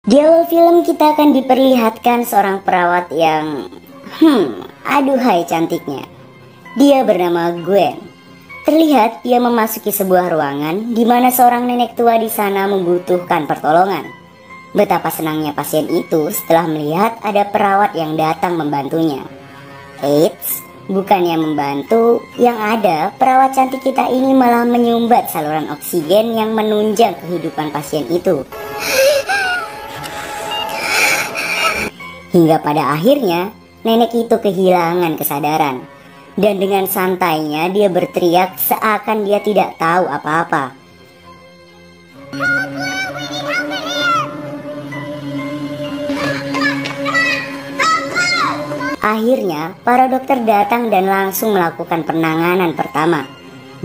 Di awal film kita akan diperlihatkan seorang perawat yang aduhai cantiknya. Dia bernama Gwen. Terlihat dia memasuki sebuah ruangan di mana seorang nenek tua di sana membutuhkan pertolongan. Betapa senangnya pasien itu setelah melihat ada perawat yang datang membantunya. Eits, bukannya membantu, yang ada perawat cantik kita ini malah menyumbat saluran oksigen yang menunjang kehidupan pasien itu. Hingga pada akhirnya, nenek itu kehilangan kesadaran. Dan dengan santainya dia berteriak seakan dia tidak tahu apa-apa. Akhirnya, para dokter datang dan langsung melakukan penanganan pertama.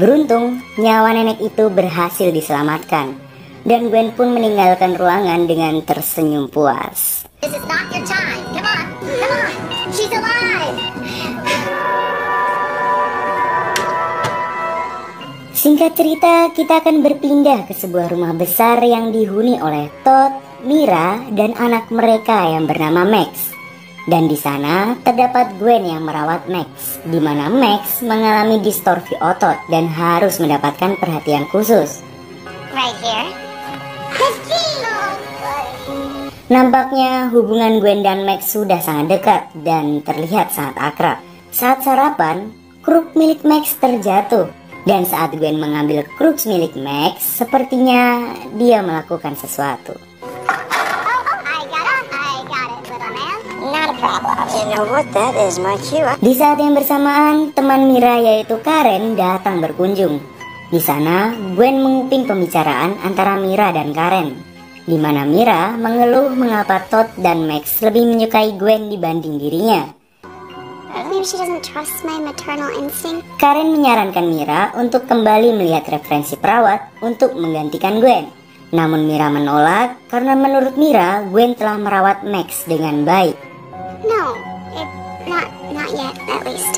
Beruntung, nyawa nenek itu berhasil diselamatkan. Dan Gwen pun meninggalkan ruangan dengan tersenyum puas. This is not your time. Come on, come on. She's alive. Singkat cerita, kita akan berpindah ke sebuah rumah besar yang dihuni oleh Todd, Mira, dan anak mereka yang bernama Max. Dan di sana terdapat Gwen yang merawat Max, di mana Max mengalami distorsi otot dan harus mendapatkan perhatian khusus. Right here. Nampaknya hubungan Gwen dan Max sudah sangat dekat dan terlihat sangat akrab. Saat sarapan, kruk milik Max terjatuh. Dan saat Gwen mengambil kruk milik Max, sepertinya dia melakukan sesuatu. I got it, little man. Not a problem. You know what that is, my cue. Di saat yang bersamaan, teman Mira yaitu Karen datang berkunjung. Di sana, Gwen menguping pembicaraan antara Mira dan Karen, di mana Mira mengeluh mengapa Todd dan Max lebih menyukai Gwen dibanding dirinya. Maybe she doesn't trust my maternal instinct. Karen menyarankan Mira untuk kembali melihat referensi perawat untuk menggantikan Gwen. Namun Mira menolak karena menurut Mira Gwen telah merawat Max dengan baik. No, not yet, at least.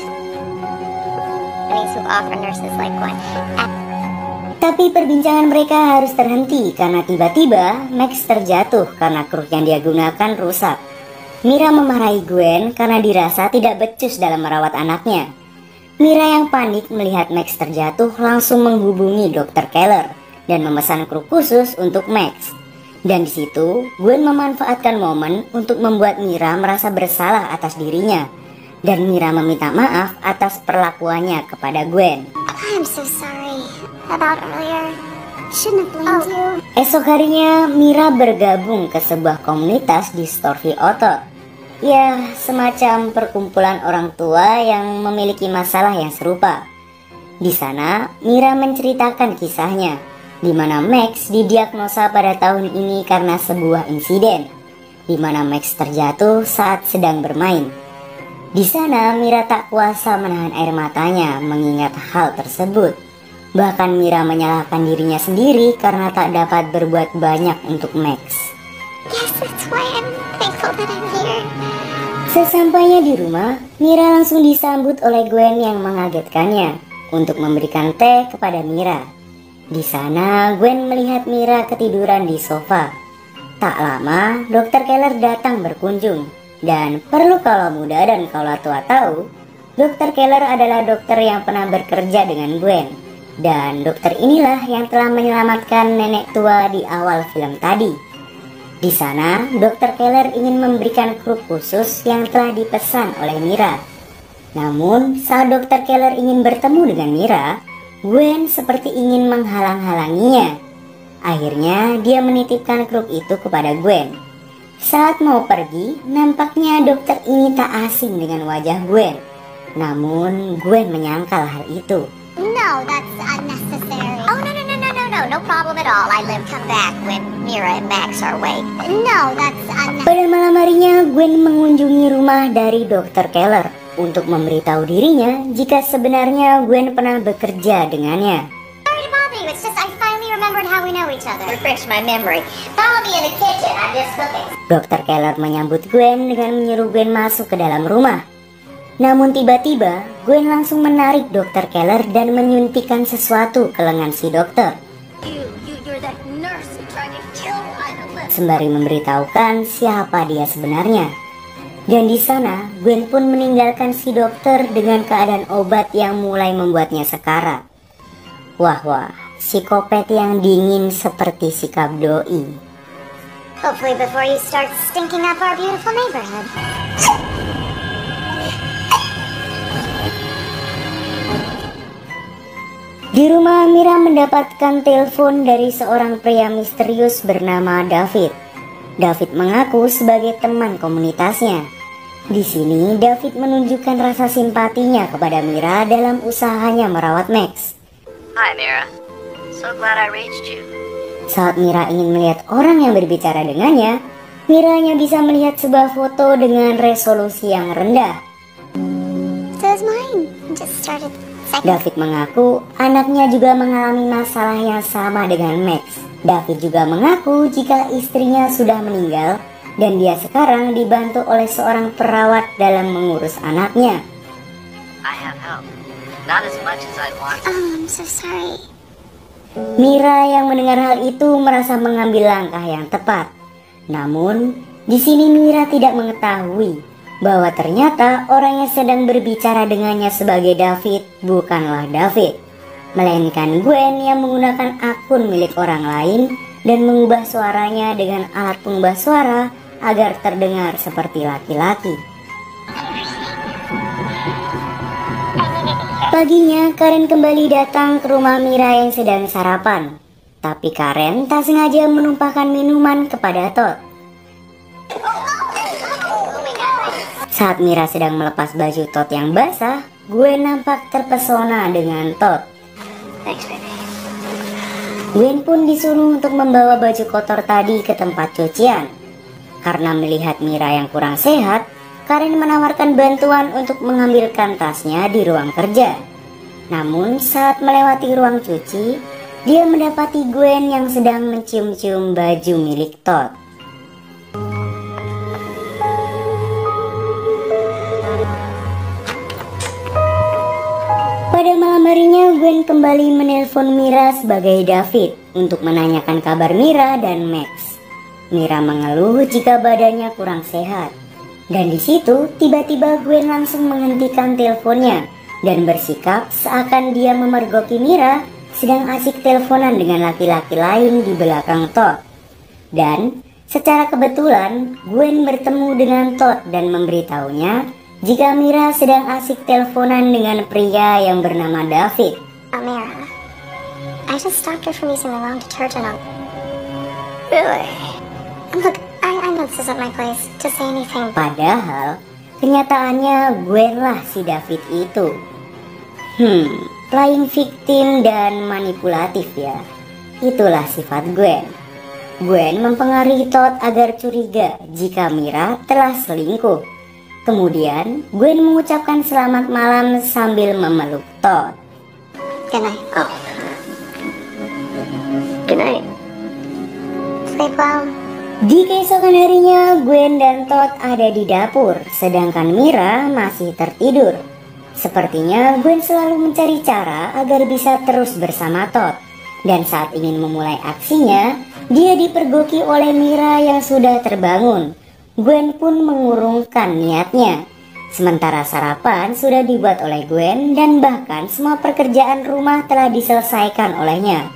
I mean, so often nurses like Gwen. Tapi perbincangan mereka harus terhenti karena tiba-tiba Max terjatuh karena kruk yang dia gunakan rusak. Mira memarahi Gwen karena dirasa tidak becus dalam merawat anaknya. Mira yang panik melihat Max terjatuh langsung menghubungi Dr. Keller dan memesan kruk khusus untuk Max. Dan di situ Gwen memanfaatkan momen untuk membuat Mira merasa bersalah atas dirinya. Dan Mira meminta maaf atas perlakuannya kepada Gwen. I'm so sorry about earlier. Shouldn't have blamed you. Esok harinya Mira bergabung ke sebuah komunitas distorsi otot. Ya, semacam perkumpulan orang tua yang memiliki masalah yang serupa. Di sana, Mira menceritakan kisahnya, di mana Max didiagnosa pada tahun ini karena sebuah insiden, di mana Max terjatuh saat sedang bermain. Di sana, Mira tak kuasa menahan air matanya mengingat hal tersebut. Bahkan Mira menyalahkan dirinya sendiri karena tak dapat berbuat banyak untuk Max. Yes, that's why I'm thankful that I'm here. Sesampainya di rumah, Mira langsung disambut oleh Gwen yang mengagetkannya untuk memberikan teh kepada Mira. Di sana, Gwen melihat Mira ketiduran di sofa. Tak lama, Dr. Keller datang berkunjung. Dan perlu kaulah muda dan kaulah tua tahu, Dr. Keller adalah dokter yang pernah bekerja dengan Gwen. Dan dokter inilah yang telah menyelamatkan nenek tua di awal film tadi. Di sana, Dr. Keller ingin memberikan kruk khusus yang telah dipesan oleh Mira. Namun, saat Dr. Keller ingin bertemu dengan Mira, Gwen seperti ingin menghalang-halanginya. Akhirnya, dia menitipkan kruk itu kepada Gwen. Saat mau pergi, nampaknya dokter ini tak asing dengan wajah Gwen. Namun, Gwen menyangkal hal itu. No, that's unnecessary. Oh, no problem at all. Come back when Mira and Max are awake. No, that's unnecessary. Pada malam harinya, Gwen mengunjungi rumah dari Dr. Keller untuk memberitahu dirinya jika sebenarnya Gwen pernah bekerja dengannya. Sorry to bother you. It's just I finally remembered how we know each other. Refresh my memory. Follow me in the kitchen. I'm just cooking. Dr. Keller menyambut Gwen dengan menyuruh Gwen masuk ke dalam rumah. Namun tiba-tiba, Gwen langsung menarik Dr. Keller dan menyuntikkan sesuatu ke lengan si dokter. You're that nurse who tried to kill Ida. sembari memberitahukan siapa dia sebenarnya. Dan di sana, Gwen pun meninggalkan si dokter dengan keadaan obat yang mulai membuatnya sekarat. Wah, psikopat yang dingin seperti sikap doi. Hopefully before you start stinking up our beautiful neighborhood. Di rumah, Mira mendapatkan telepon dari seorang pria misterius bernama David. David mengaku sebagai teman komunitasnya. Di sini, David menunjukkan rasa simpatinya kepada Mira dalam usahanya merawat Max. Hi, Mira. So glad I reached you. Saat Mira ingin melihat orang yang berbicara dengannya, Mira hanya bisa melihat sebuah foto dengan resolusi yang rendah. So is mine. Just started. David mengaku anaknya juga mengalami masalah yang sama dengan Max. David juga mengaku jika istrinya sudah meninggal dan dia sekarang dibantu oleh seorang perawat dalam mengurus anaknya. I have help. Not as much as I'd want. Oh, I'm so sorry. Mira yang mendengar hal itu merasa mengambil langkah yang tepat. Namun, di sini Mira tidak mengetahui bahwa ternyata orang yang sedang berbicara dengannya sebagai David bukanlah David, melainkan Gwen yang menggunakan akun milik orang lain dan mengubah suaranya dengan alat pengubah suara agar terdengar seperti laki-laki. Paginya, Karen kembali datang ke rumah Mira yang sedang sarapan. Tapi Karen tak sengaja menumpahkan minuman kepada Todd. Saat Mira sedang melepas baju Todd yang basah, Gwen nampak terpesona dengan Todd. Thanks, baby. Gwen pun disuruh untuk membawa baju kotor tadi ke tempat cucian. Karena melihat Mira yang kurang sehat, Karen menawarkan bantuan untuk mengambilkan tasnya di ruang kerja. Namun saat melewati ruang cuci, dia mendapati Gwen yang sedang mencium-cium baju milik Todd. Pada malam harinya, Gwen kembali menelpon Mira sebagai David untuk menanyakan kabar Mira dan Max. Mira mengeluh jika badannya kurang sehat. Dan di situ tiba-tiba Gwen langsung menghentikan teleponnya dan bersikap seakan dia memergoki Mira sedang asik teleponan dengan laki-laki lain di belakang Todd. Dan secara kebetulan Gwen bertemu dengan Todd dan memberitahunya jika Mira sedang asik teleponan dengan pria yang bernama David. Mira, I just stopped her from using the wrong detergent on. Really? Look, I know this isn't my place to say anything. Padahal kenyataannya Gwen lah si David itu. Playing victim dan manipulatif ya. Itulah sifat Gwen. Gwen mempengaruhi Todd agar curiga jika Mira telah selingkuh. Kemudian Gwen mengucapkan selamat malam sambil memeluk Todd. Good night. Oh. Good night. Sleep well. Di keesokan harinya, Gwen dan Todd ada di dapur, sedangkan Mira masih tertidur. Sepertinya Gwen selalu mencari cara agar bisa terus bersama Todd. Dan saat ingin memulai aksinya, dia dipergoki oleh Mira yang sudah terbangun. Gwen pun mengurungkan niatnya. Sementara sarapan sudah dibuat oleh Gwen dan bahkan semua pekerjaan rumah telah diselesaikan olehnya.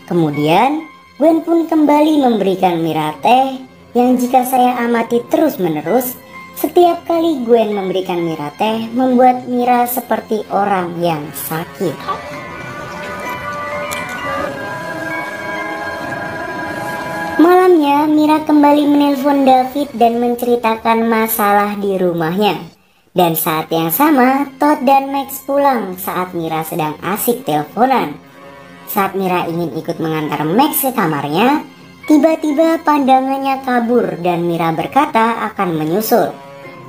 Kemudian Gwen pun kembali memberikan Mira teh yang jika saya amati terus-menerus, setiap kali Gwen memberikan Mira teh membuat Mira seperti orang yang sakit. Malamnya, Mira kembali menelpon David dan menceritakan masalah di rumahnya. Dan saat yang sama, Todd dan Max pulang saat Mira sedang asik teleponan. Saat Mira ingin ikut mengantar Max ke kamarnya, tiba-tiba pandangannya kabur dan Mira berkata akan menyusul.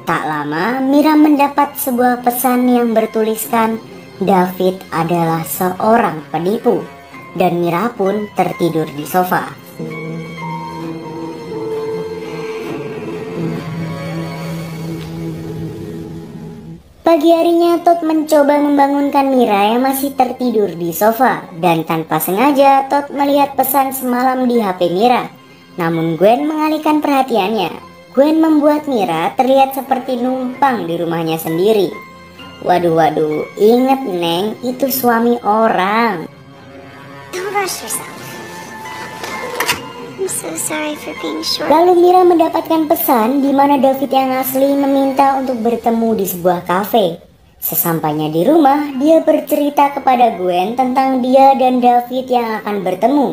Tak lama, Mira mendapat sebuah pesan yang bertuliskan David adalah seorang penipu. Dan Mira pun tertidur di sofa. Pagi harinya Todd mencoba membangunkan Mira yang masih tertidur di sofa. Dan tanpa sengaja Todd melihat pesan semalam di HP Mira. Namun Gwen mengalihkan perhatiannya. Gwen membuat Mira terlihat seperti numpang di rumahnya sendiri. Waduh, inget Neng, itu suami orang. Don't rush yourself. I'm so sorry for being short. Lalu Mira mendapatkan pesan di mana David yang asli meminta untuk bertemu di sebuah kafe. Sesampainya di rumah, dia bercerita kepada Gwen tentang dia dan David yang akan bertemu.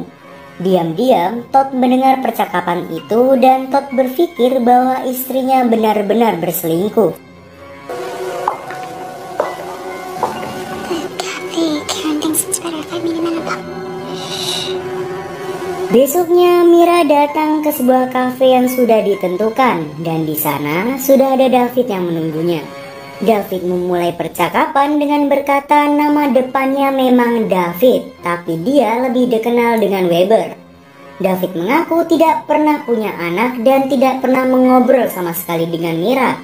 Diam-diam, Todd mendengar percakapan itu dan Todd berpikir bahwa istrinya benar-benar berselingkuh. Kathy, Karen thinks it's better if I meet him in about... Besoknya Mira datang ke sebuah kafe yang sudah ditentukan dan di sana sudah ada David yang menunggunya. David memulai percakapan dengan berkata nama depannya memang David, tapi dia lebih dikenal dengan Weber. David mengaku tidak pernah punya anak dan tidak pernah mengobrol sama sekali dengan Mira.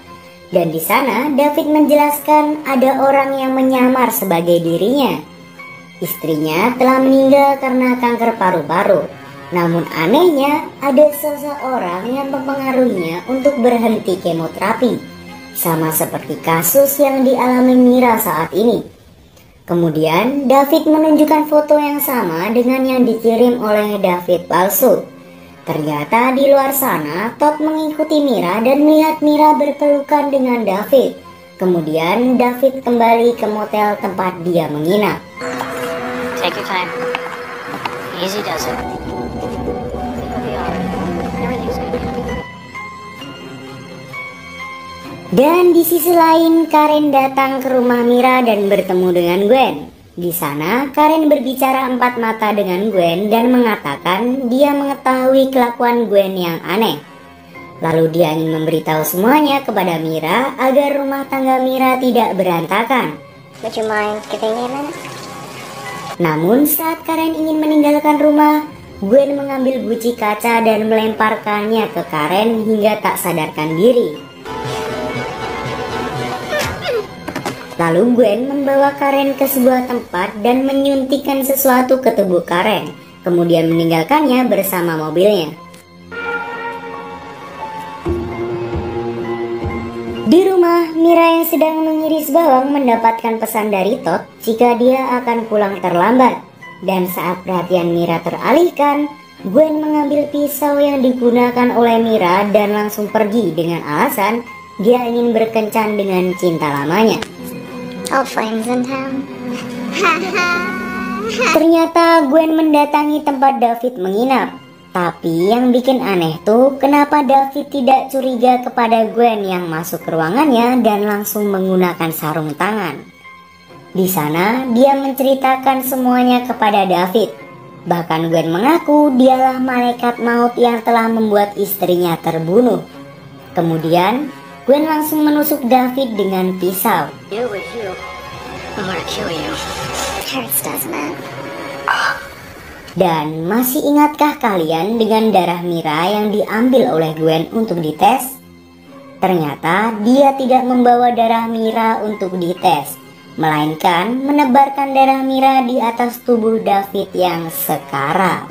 Dan di sana David menjelaskan ada orang yang menyamar sebagai dirinya. Istrinya telah meninggal karena kanker paru-paru. Namun anehnya ada seseorang yang mempengaruhinya untuk berhenti kemoterapi. Sama seperti kasus yang dialami Mira saat ini. Kemudian David menunjukkan foto yang sama dengan yang dikirim oleh David palsu. Ternyata di luar sana Todd mengikuti Mira dan melihat Mira berpelukan dengan David. Kemudian David kembali ke motel tempat dia menginap. Take your time. Easy does it. Everything's good. Dan di sisi lain, Karen datang ke rumah Mira dan bertemu dengan Gwen. Di sana, Karen berbicara empat mata dengan Gwen dan mengatakan dia mengetahui kelakuan Gwen yang aneh. Lalu dia ingin memberitahu semuanya kepada Mira agar rumah tangga Mira tidak berantakan. Would you mind giving me a minute? Namun saat Karen ingin meninggalkan rumah, Gwen mengambil guci kaca dan melemparkannya ke Karen hingga tak sadarkan diri. Lalu Gwen membawa Karen ke sebuah tempat dan menyuntikkan sesuatu ke tubuh Karen, kemudian meninggalkannya bersama mobilnya. Di rumah, Mira yang sedang mengiris bawang mendapatkan pesan dari Todd jika dia akan pulang terlambat. Dan saat perhatian Mira teralihkan, Gwen mengambil pisau yang digunakan oleh Mira dan langsung pergi dengan alasan dia ingin berkencan dengan cinta lamanya. Old flames in town. Ternyata Gwen mendatangi tempat David menginap. Tapi yang bikin aneh tuh kenapa David tidak curiga kepada Gwen yang masuk ke ruangannya dan langsung menggunakan sarung tangan. Di sana dia menceritakan semuanya kepada David. Bahkan Gwen mengaku dialah malaikat maut yang telah membuat istrinya terbunuh. Kemudian Gwen langsung menusuk David dengan pisau. You with you. I'm gonna kill you. It hurts, doesn't it? Dan masih ingatkah kalian dengan darah Mira yang diambil oleh Gwen untuk dites? Ternyata dia tidak membawa darah Mira untuk dites, melainkan menebarkan darah Mira di atas tubuh David yang sekarat.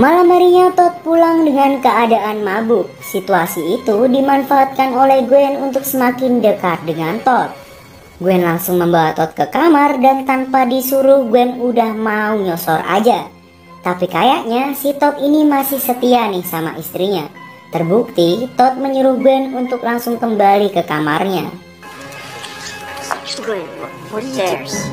Malam harinya Todd pulang dengan keadaan mabuk. Situasi itu dimanfaatkan oleh Gwen untuk semakin dekat dengan Todd. Gwen langsung membawa Todd ke kamar dan tanpa disuruh Gwen udah mau nyosor aja. Tapi kayaknya si Todd ini masih setia nih sama istrinya. Terbukti Todd menyuruh Gwen untuk langsung kembali ke kamarnya. Gwen, what's theirs?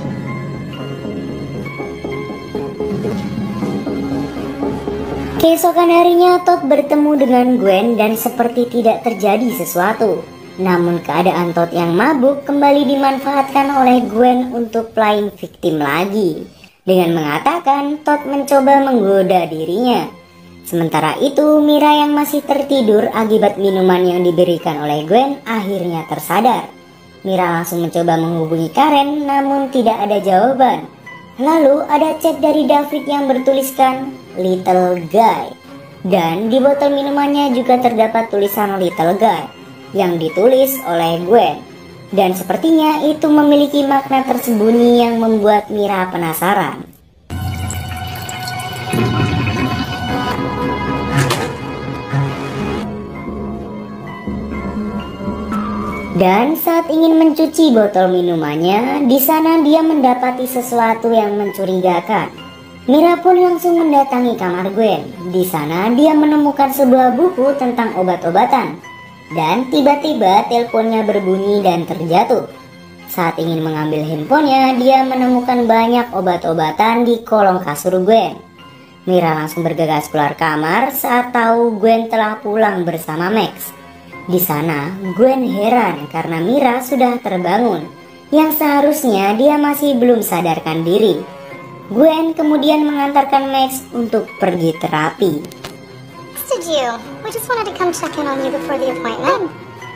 Keesokan harinya Todd bertemu dengan Gwen dan seperti tidak terjadi sesuatu. Namun keadaan Todd yang mabuk kembali dimanfaatkan oleh Gwen untuk playing victim lagi. Dengan mengatakan Todd mencoba menggoda dirinya. Sementara itu Mira yang masih tertidur akibat minuman yang diberikan oleh Gwen akhirnya tersadar. Mira langsung mencoba menghubungi Karen namun tidak ada jawaban. Lalu ada chat dari David yang bertuliskan Little Guy. Dan di botol minumannya juga terdapat tulisan Little Guy yang ditulis oleh Gwen. Dan sepertinya itu memiliki makna tersembunyi yang membuat Mira penasaran. Dan saat ingin mencuci botol minumannya, di sana dia mendapati sesuatu yang mencurigakan. Mira pun langsung mendatangi kamar Gwen. Di sana dia menemukan sebuah buku tentang obat-obatan. Dan tiba-tiba teleponnya berbunyi dan terjatuh. Saat ingin mengambil handphonenya, dia menemukan banyak obat-obatan di kolong kasur Gwen. Mira langsung bergegas keluar kamar saat tahu Gwen telah pulang bersama Max. Di sana, Gwen heran karena Mira sudah terbangun, yang seharusnya dia masih belum sadarkan diri. Gwen kemudian mengantarkan Max untuk pergi terapi. Did you? We just wanted to come check in on you before the appointment.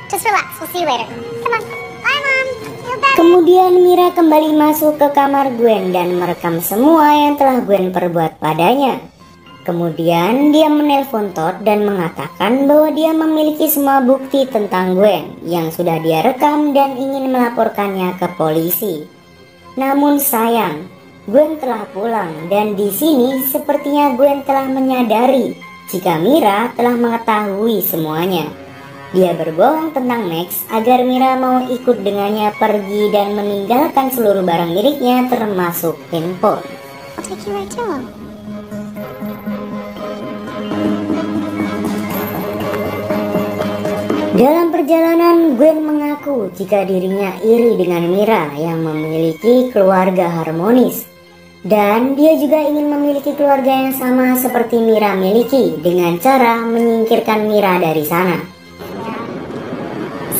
Just relax. We'll see you later. Come on. Bye, Mom. Feel better. Kemudian Mira kembali masuk ke kamar Gwen dan merekam semua yang telah Gwen perbuat padanya. Kemudian dia menelpon Todd dan mengatakan bahwa dia memiliki semua bukti tentang Gwen yang sudah dia rekam dan ingin melaporkannya ke polisi. Namun sayang, Gwen telah pulang dan di sini sepertinya Gwen telah menyadari jika Mira telah mengetahui semuanya. Dia berbohong tentang Max agar Mira mau ikut dengannya pergi dan meninggalkan seluruh barang miliknya termasuk handphone. I'll take you right to him. Dalam perjalanan, Gwen mengaku jika dirinya iri dengan Mira yang memiliki keluarga harmonis. Dan dia juga ingin memiliki keluarga yang sama seperti Mira miliki dengan cara menyingkirkan Mira dari sana.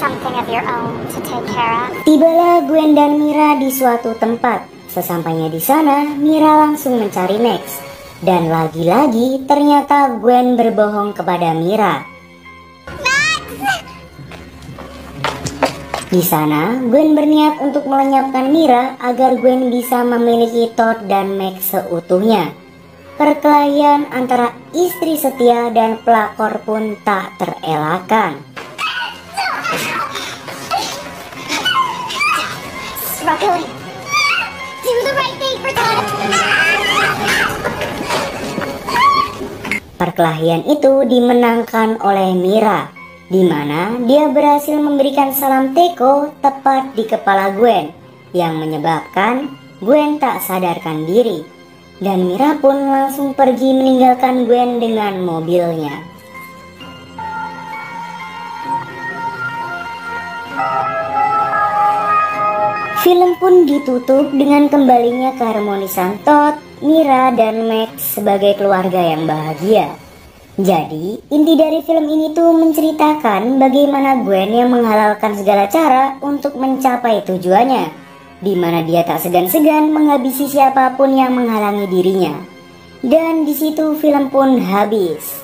Something of your own to take care of. Tibalah Gwen dan Mira di suatu tempat. Sesampainya di sana, Mira langsung mencari Max. Dan lagi-lagi ternyata Gwen berbohong kepada Mira. Di sana, Gwen berniat untuk melenyapkan Mira agar Gwen bisa memiliki Todd dan Max seutuhnya. Perkelahian antara istri setia dan pelakor pun tak terelakkan. Struggling. Do the right thing for Todd. Perkelahian itu dimenangkan oleh Mira, di mana dia berhasil memberikan salam teko tepat di kepala Gwen, yang menyebabkan Gwen tak sadarkan diri. Dan Mira pun langsung pergi meninggalkan Gwen dengan mobilnya. Film pun ditutup dengan kembalinya keharmonisan Todd, Mira, dan Max sebagai keluarga yang bahagia. Jadi, inti dari film ini tuh menceritakan bagaimana Gwen yang menghalalkan segala cara untuk mencapai tujuannya, di mana dia tak segan-segan menghabisi siapapun yang menghalangi dirinya. Dan di situ film pun habis.